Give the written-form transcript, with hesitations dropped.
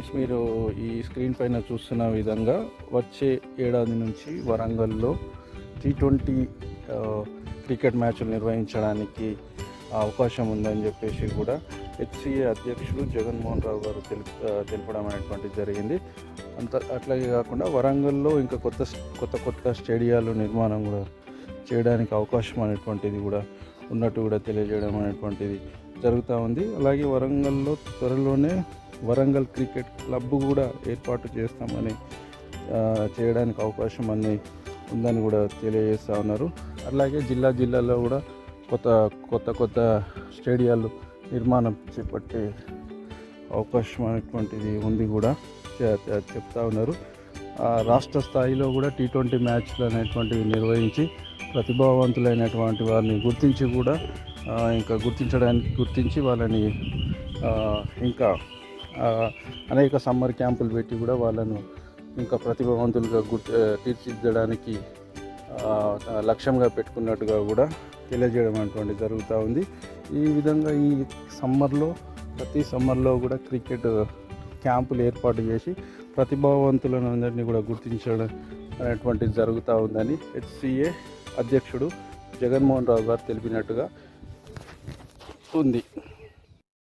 Friends, మీరు ఈ screen పైన చూస్తున్న విధంగా వచ్చే ఏడాది నుంచి వరంగల్లో T20 క్రికెట్ మ్యాచ్లు నిర్వహించడానికి అవకాశం ఉందని చెప్పేసి కూడా HCA అధ్యక్షుడు జగన్మోహన్ రావు గారు తెలపడం అనేటువంటిది జరిగింది. అట్లాగే కాకుండా వరంగల్లో ఇంకా కొత్త స్టేడియాలు నిర్మాణం కూడా చేయడానికి అవకాశం అనేటువంటిది కూడా ఉన్నట్టు కూడా తెలియజేయడం అనేటువంటిది జరుగుతూ ఉంది. అలాగే వరంగల్లో త్వరలోనే వరంగల్ క్రికెట్ క్లబ్ కూడా ఏర్పాటు చేస్తామని చేయడానికి అవకాశం ఉందని కూడా తెలియజేస్తూ ఉన్నారు. అలాగే జిల్లాలో కూడా కొత్త స్టేడియాలు నిర్మాణం చేపట్టే అవకాశం అనేటువంటిది ఉంది కూడా చెప్తా ఉన్నారు. రాష్ట్ర స్థాయిలో కూడా T20 మ్యాచ్లు అనేటువంటివి నిర్వహించి ప్రతిభావంతులైనటువంటి వారిని గుర్తించి వాళ్ళని ఇంకా అనేక సమ్మర్ క్యాంపులు పెట్టి కూడా వాళ్ళను ఇంకా ప్రతిభావంతులుగా తీర్చిదిద్దడానికి లక్ష్యంగా పెట్టుకున్నట్టుగా కూడా తెలియజేయడం అనేటువంటి జరుగుతూ ఉంది. ఈ విధంగా ఈ ప్రతి సమ్మర్లో కూడా క్రికెట్ క్యాంపులు ఏర్పాటు చేసి ప్రతిభావంతులను అందరినీ కూడా గుర్తించడం అనేటువంటిది జరుగుతూ ఉందని HCA అధ్యక్షుడు జగన్మోహన్ రావు గారు తెలిపినట్టుగా ఉంది.